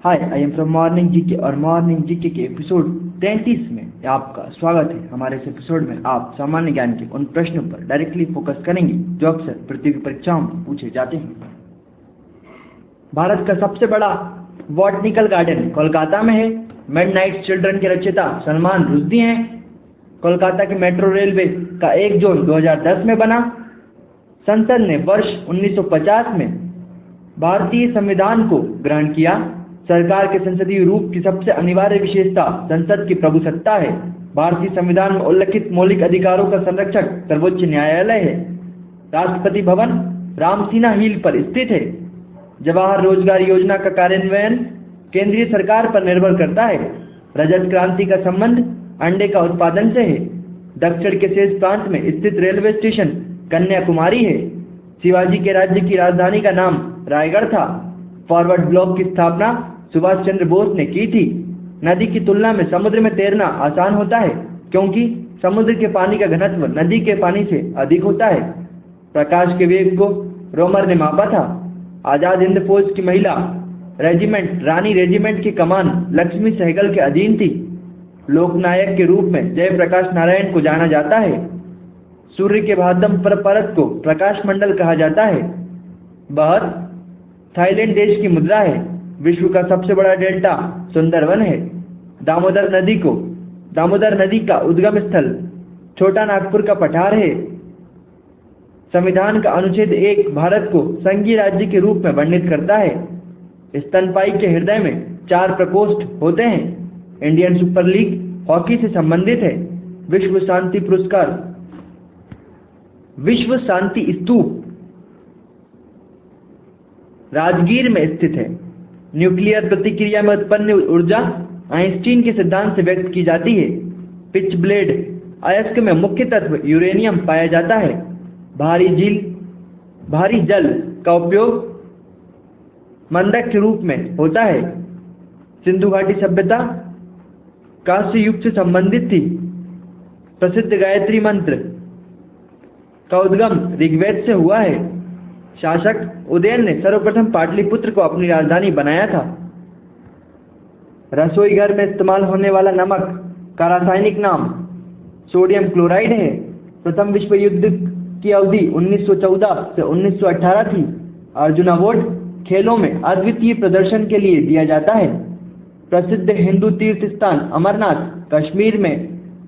Hi, I am from morning GK और morning GK के episode 33 में आपका स्वागत है। हमारे इस एपिसोड में आप सामान्य ज्ञान के उन प्रश्नों पर डायरेक्टली फोकस करेंगे जो अक्सर प्रतियोगी परीक्षाओं में पूछे जाते हैं। भारत का सबसे बड़ा बॉटनिकल गार्डन कोलकाता में है। मिडनाइट चिल्ड्रन के रचयिता सलमान रुश्दी हैं। कोलकाता की मेट्रो रेलवे का एक जोन 2010 में बना। संसद ने वर्ष 1950 में भारतीय संविधान को ग्रहण किया। सरकार के संसदीय रूप की सबसे अनिवार्य विशेषता संसद की प्रभुसत्ता है। भारतीय संविधान में उल्लिखित मौलिक अधिकारों का संरक्षक सर्वोच्च न्यायालय है। राष्ट्रपति भवन रामसीना हिल पर स्थित है। जवाहर रोजगार योजना का कार्यान्वयन केंद्रीय सरकार पर निर्भर करता है। रजत क्रांति का संबंध अंडे का उत्पादन से है। दक्षिण के शेष प्रांत में स्थित रेलवे स्टेशन कन्याकुमारी है। शिवाजी के राज्य की राजधानी का नाम रायगढ़ था। फॉरवर्ड ब्लॉक की स्थापना सुभाष चंद्र बोस ने की थी। नदी की तुलना में समुद्र में तैरना आसान होता है क्योंकि समुद्र के पानी का घनत्व नदी के पानी से अधिक होता है। प्रकाश के वेग को रोमर ने मापा था। आजाद हिंद फौज की महिला रेजिमेंट रानी रेजिमेंट की कमान लक्ष्मी सहगल के अधीन थी। लोकनायक के रूप में जयप्रकाश नारायण को जाना जाता है। सूर्य के बाह्यतम परत को प्रकाश मंडल कहा जाता है। बहर थाईलैंड देश की मुद्रा है। विश्व का सबसे बड़ा डेल्टा सुंदरवन है। दामोदर नदी का उद्गम स्थल छोटा नागपुर का पठार है। संविधान का अनुच्छेद 1 भारत को संघीय राज्य के रूप में वर्णित करता है। स्तनपायी के हृदय में 4 प्रकोष्ठ होते हैं। इंडियन सुपर लीग हॉकी से संबंधित है। विश्व शांति स्तूप राजगीर में स्थित है। न्यूक्लियर प्रतिक्रिया में उत्पन्न ऊर्जा आइंस्टीन के सिद्धांत से व्यक्त की जाती है। पिच ब्लेड अयस्क में मुख्य तत्व यूरेनियम पाया जाता है। भारी जल का उपयोग मंदक के रूप में होता है। सिंधु घाटी सभ्यता कांस्य युग से संबंधित थी। प्रसिद्ध गायत्री मंत्र का उद्गम ऋग्वेद से हुआ है। शासक उदयन ने सर्वप्रथम पाटलिपुत्र को अपनी राजधानी बनाया था। रसोई घर में इस्तेमाल होने वाला नमक का रासायनिक नाम सोडियम क्लोराइड है। प्रथम विश्व युद्ध की अवधि 1914 से 1918 थी। अर्जुन अवार्ड खेलों में अद्वितीय प्रदर्शन के लिए दिया जाता है। प्रसिद्ध हिंदू तीर्थ स्थान अमरनाथ कश्मीर में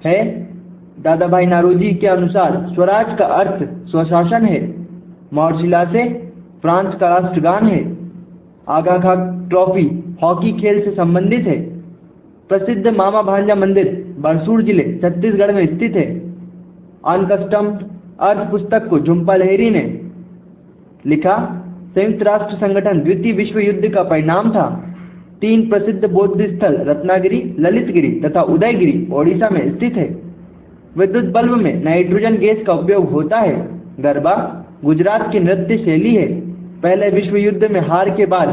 है। दादा भाई नौरोजी के अनुसार स्वराज का अर्थ स्वशासन है। मौर्शिला से फ्रांस का राष्ट्रगान है। आगा खां ट्रॉफी हॉकी खेल से संबंधित है। प्रसिद्ध मामा भांजा मंदिर बारसूर जिले छत्तीसगढ़ में स्थित है। अनकस्टम्ड अर्थ पुस्तक को झुम्पा लहरी ने लिखा। संयुक्त राष्ट्र संगठन द्वितीय विश्व युद्ध का परिणाम था। 3 प्रसिद्ध बौद्ध स्थल रत्नागिरी, ललितगिरी तथा उदयगिरी ओडिशा में स्थित है। विद्युत बल्ब में नाइट्रोजन गैस का उपयोग होता है। गरबा गुजरात की नृत्य शैली है। पहले विश्व युद्ध में हार के बाद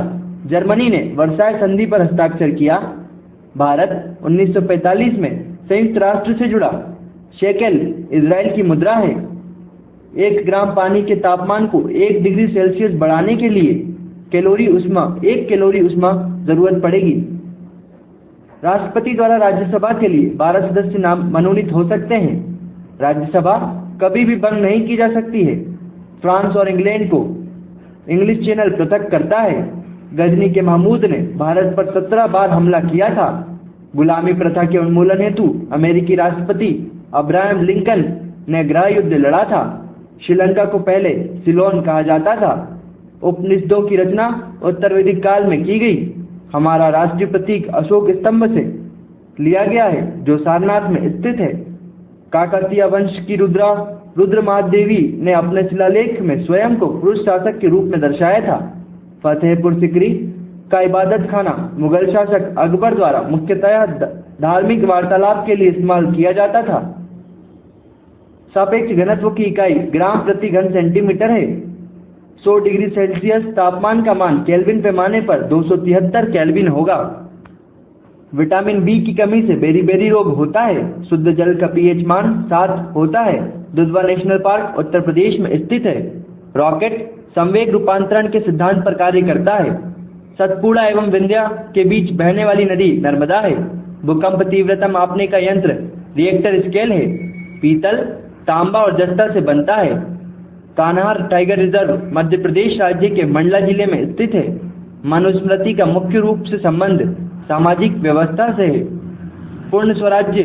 जर्मनी ने वर्साय संधि पर हस्ताक्षर किया। भारत 1945 में संयुक्त राष्ट्र से जुड़ा। शेकेल इजराइल की मुद्रा है। 1 ग्राम पानी के तापमान को 1 डिग्री सेल्सियस बढ़ाने के लिए 1 कैलोरी उष्मा जरूरत पड़ेगी। राष्ट्रपति द्वारा राज्यसभा के लिए 12 सदस्य नाम मनोनीत हो सकते हैं। राज्यसभा कभी भी बंद नहीं की जा सकती है। फ्रांस और इंग्लैंड को इंग्लिश चैनल पृथक करता है। गजनी के महमूद ने भारत पर 17 बार हमला किया था। गुलामी प्रथा के उन्मूलन हेतु अमेरिकी राष्ट्रपति अब्राहम लिंकन ने गृह युद्ध लड़ा था। श्रीलंका को पहले सिलोन कहा जाता था। उपनिषदों की रचना उत्तर वैदिक काल में की गई। हमारा राष्ट्रीय प्रतीक अशोक स्तंभ से लिया गया है जो सारनाथ में स्थित है। काकतीय वंश की रुद्र महादेवी ने अपने शिलालेख में स्वयं को पुरुष शासक के रूप में दर्शाया था। फतेहपुर सिकरी का इबादत खाना मुगल शासक अकबर द्वारा मुख्यतः धार्मिक वार्तालाप के लिए इस्तेमाल किया जाता था। सापेक्ष घनत्व की इकाई ग्राम प्रति घन सेंटीमीटर है। 100 डिग्री सेल्सियस तापमान का मान केल्विन पैमाने पर 273 केल्विन होगा। विटामिन बी की कमी से बेरी रोग होता है। शुद्ध जल का पीएच मान 7 होता है। दुधवा नेशनल पार्क उत्तर प्रदेश में स्थित है। रॉकेट संवेग रूपांतरण के सिद्धांत पर कार्य करता है। सतपुड़ा एवं विंध्या के बीच बहने वाली नदी नर्मदा है। भूकंप तीव्रता मापने का यंत्र रिएक्टर स्केल है। पीतल, तांबा और जस्ता से बनता है। कान्हार टाइगर रिजर्व मध्य प्रदेश राज्य के मंडला जिले में स्थित है। मनुस्मृति का मुख्य रूप से संबंध सामाजिक व्यवस्था से है। पूर्ण स्वराज्य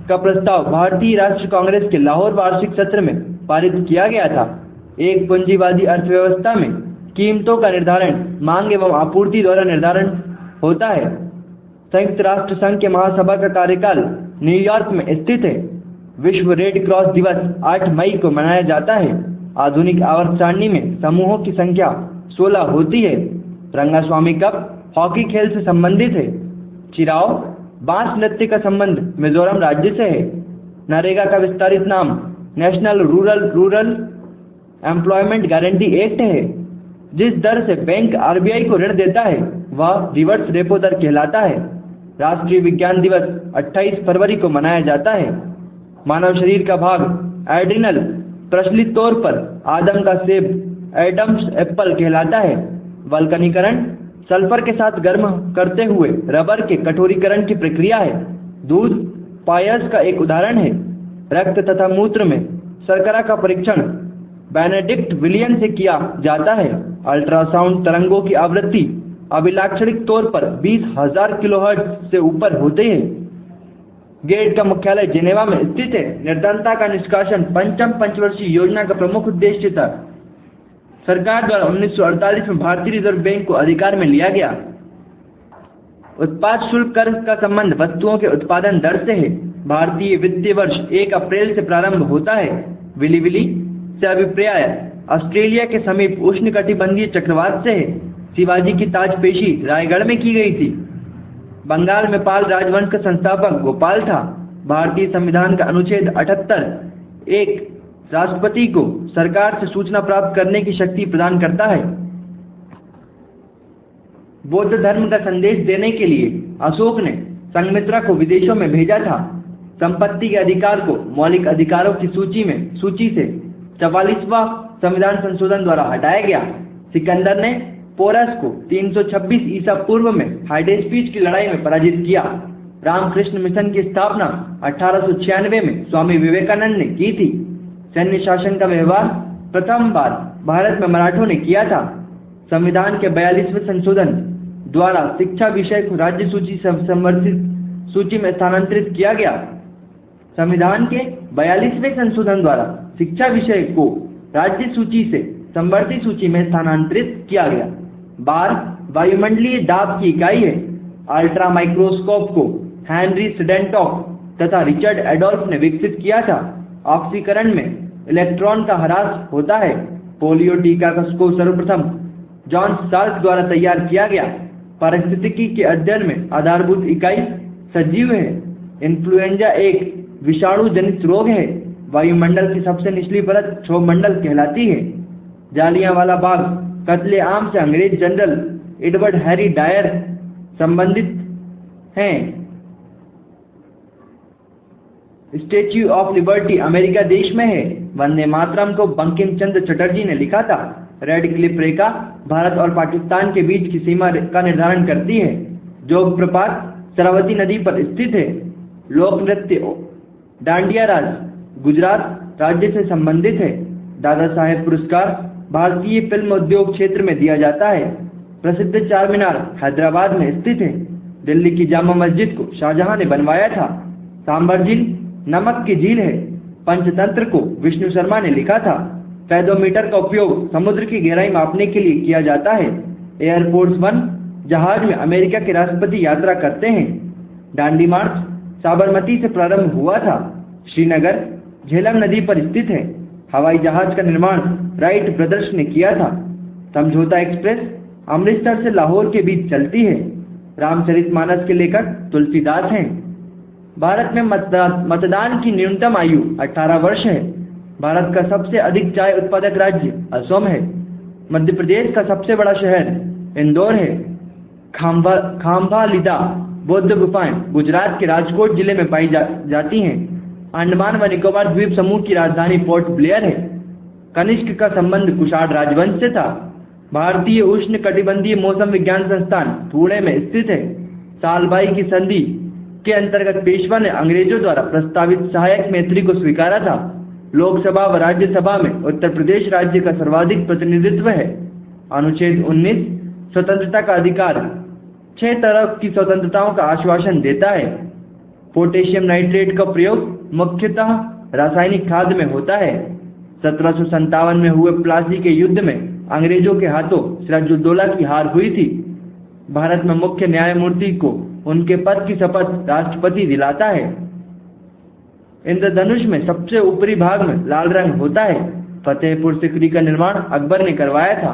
का प्रस्ताव भारतीय राष्ट्रीय कांग्रेस के लाहौर वार्षिक सत्र में पारित किया गया था। एक पूंजीवादी अर्थव्यवस्था में कीमतों का निर्धारण मांग एवं आपूर्ति द्वारा निर्धारण होता है। संयुक्त राष्ट्र संघ के महासभा का कार्यकाल न्यूयॉर्क में स्थित है। विश्व रेड क्रॉस दिवस 8 मई को मनाया जाता है। आधुनिक आवर्त सारणी में समूहों की संख्या 16 होती है। रंगास्वामी कप हॉकी खेल से संबंधित है। चिराओ बांस नृत्य का संबंध मिजोरम राज्य से है। नरेगा का विस्तारित नाम national rural employment guarantee act है। जिस दर से बैंक आरबीआई को ऋण देता है वह रिवर्स रेपो दर कहलाता है। राष्ट्रीय विज्ञान दिवस 28 फरवरी को मनाया जाता है। मानव शरीर का भाग एड्रिनल प्रचलित तौर पर आदम का सेब एडम्स एप्पल कहलाता है। वल्कनीकरण सल्फर के साथ गर्म करते हुए रबर के कठोरीकरण की प्रक्रिया है। दूध पायस का एक उदाहरण है। रक्त तथा मूत्र में शर्करा का परीक्षण बेनेडिक्ट विलियन से किया जाता है। अल्ट्रासाउंड तरंगों की आवृत्ति अभिलाक्षणिक तौर पर 20,000 किलोहर्ट्ज से ऊपर होते हैं। गेट का मुख्यालय जिनेवा में स्थित है। निर्धनता का निष्कासन पंचम पंचवर्षीय योजना का प्रमुख उद्देश्य था। सरकार द्वारा 1948 में भारतीय रिजर्व बैंक को अधिकार में लिया गया। उत्पाद शुल्क कर का संबंध वस्तुओं के उत्पादन दर से है। भारतीय वित्तीय वर्ष 1 अप्रैल से प्रारंभ होता है। विली से अभिप्राय ऑस्ट्रेलिया के समीप उष्णकटिबंधीय चक्रवात से है। शिवाजी की ताजपेशी रायगढ़ में की गई थी। बंगाल में पाल राजवंश का संस्थापक गोपाल था। भारतीय संविधान का अनुच्छेद 78 एक राष्ट्रपति को सरकार से सूचना प्राप्त करने की शक्ति प्रदान करता है। बौद्ध धर्म का संदेश देने के लिए अशोक ने संघमित्रा को विदेशों में भेजा था। संपत्ति के अधिकार को मौलिक अधिकारों की सूची से 44वां संविधान संशोधन द्वारा हटाया गया। सिकंदर ने पोरस को 326 ईसा पूर्व में हाइडेस्पीच की लड़ाई में पराजित किया। रामकृष्ण मिशन की स्थापना 1896 में स्वामी विवेकानंद ने की थी। सैन्य शासन का व्यवहार प्रथम बार भारत में मराठों ने किया था। संविधान के 42वें संशोधन द्वारा शिक्षा विषय को राज्य सूची से संवर्धित सूची में स्थानांतरित किया गया। संविधान के 42वें संशोधन द्वारा शिक्षा विषय को राज्य सूची से संवर्धित सूची में स्थानांतरित किया गया। बार वायुमंडलीय दाब की इकाई है। अल्ट्रा माइक्रोस्कोप को हेनरी सिडेंटॉक तथा रिचर्ड एडोल्फ ने विकसित किया था। ऑक्सीकरण में इलेक्ट्रॉन का ह्रास होता है। पोलियो टीका को सर्वप्रथम जॉन साल्क द्वारा तैयार किया गया। पारिस्थितिकी के अध्ययन में आधारभूत इकाई सजीव है। इन्फ्लुएंजा एक विषाणु जनित रोग है। वायुमंडल की सबसे निचली परत क्षोभमंडल कहलाती है। जालियांवाला बाग कत्ले आम से अंग्रेज जनरल एडवर्ड हैरी डायर संबंधित हैं। स्टैच्यू ऑफ लिबर्टी अमेरिका देश में है। वंदे मातरम को बंकिम चंद्र चटर्जी ने लिखा था। रेड क्लिफ रेखा भारत और पाकिस्तान के बीच की सीमा का निर्धारण करती है। जोग प्रपात सरवती नदी पर स्थित है। लोक नृत्य डांडिया राज गुजरात राज्य से संबंधित है। दादा साहेब पुरस्कार भारतीय फिल्म उद्योग क्षेत्र में दिया जाता है। प्रसिद्ध चार मीनार हैदराबाद में स्थित है। दिल्ली की जामा मस्जिद को शाहजहां ने बनवाया था। सांबर झील नमक की झील है। पंचतंत्र को विष्णु शर्मा ने लिखा था। पैडोमीटर का उपयोग समुद्र की गहराई मापने के लिए किया जाता है। एयरफोर्स 1 जहाज में अमेरिका के राष्ट्रपति यात्रा करते हैं। दांडी मार्च साबरमती से प्रारंभ हुआ था। श्रीनगर झेलम नदी पर स्थित है। हवाई जहाज का निर्माण राइट ब्रदर्स ने किया था। समझौता एक्सप्रेस अमृतसर से लाहौर के बीच चलती है। रामचरितमानस के लेखक तुलसीदास हैं। भारत में मतदान की न्यूनतम आयु 18 वर्ष है। भारत का सबसे अधिक चाय उत्पादक राज्य असम है। मध्य प्रदेश का सबसे बड़ा शहर इंदौर है। खाम्भालिदा बौद्ध गुफाएं गुजरात के राजकोट जिले में पाई जाती हैं। अंडमान व निकोबार द्वीप समूह की राजधानी पोर्ट ब्लेयर है। कनिष्क का संबंध कुषाण राजवंश से था। भारतीय उष्ण कटिबंधीय मौसम विज्ञान संस्थान पुणे में स्थित है। सालबाई की संधि के अंतर्गत पेशवा ने अंग्रेजों द्वारा प्रस्तावित सहायक मैत्री को स्वीकारा था। लोकसभा व राज्यसभा में उत्तर प्रदेश राज्य का सर्वाधिक प्रतिनिधित्व है। अनुच्छेद 19 स्वतंत्रता का अधिकार 6 तरह की स्वतंत्रताओं का आश्वासन देता है। पोटेशियम नाइट्रेट का प्रयोग मुख्यतः रासायनिक खाद में होता है। 1757 में हुए प्लासी के युद्ध में अंग्रेजों के हाथों सिराजुद्दौला की हार हुई थी। भारत में मुख्य न्यायमूर्ति को उनके पद की शपथ राष्ट्रपति दिलाता है। इंद्रधनुष में सबसे ऊपरी भाग में लाल रंग होता है। फतेहपुर सिकरी का निर्माण अकबर ने करवाया था।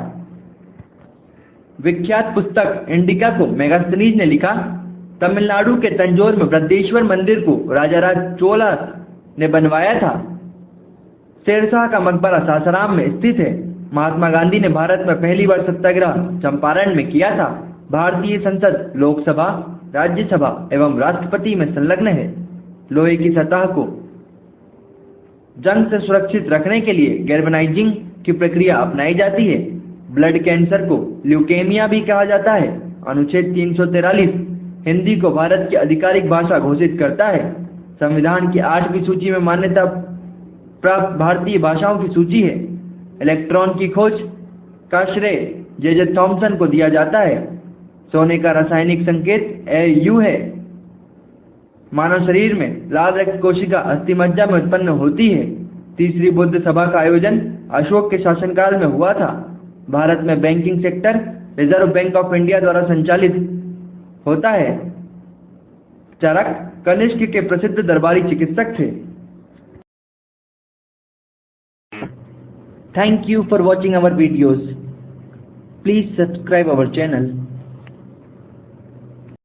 विख्यात पुस्तक इंडिका को मेगास्थनीज ने लिखा। तमिलनाडु के तंजौर में बृहदेश्वर मंदिर को राजाराज चोला ने बनवाया था। शेरशाह का मकबरा सासाराम में स्थित है। महात्मा गांधी ने भारत में पहली बार सत्याग्रह चंपारण में किया था। भारतीय संसद लोकसभा, राज्यसभा एवं राष्ट्रपति में संलग्न है। लोहे की सतह को जंग से सुरक्षित रखने के लिए गैल्वेनाइजिंग की प्रक्रिया अपनाई जाती है। ब्लड कैंसर को ल्यूकेमिया भी कहा जाता है। अनुच्छेद 343 हिंदी को भारत की आधिकारिक भाषा घोषित करता है। संविधान की 8वीं सूची में मान्यता प्राप्त भारतीय भाषाओं की सूची है। इलेक्ट्रॉन की खोज का श्रेय जे थॉमसन को दिया जाता है। सोने का रासायनिक संकेत Au है। मानव शरीर में लाल रक्त कोशिका अस्थिमज्जा में उत्पन्न होती है। तीसरी बुद्ध सभा का आयोजन अशोक के शासनकाल में हुआ था। भारत में banking sector reserve bank of India द्वारा संचालित होता है। चरक कनिष्क के प्रसिद्ध दरबारी चिकित्सक थे। Thank you for watching our videos. Please subscribe our channel.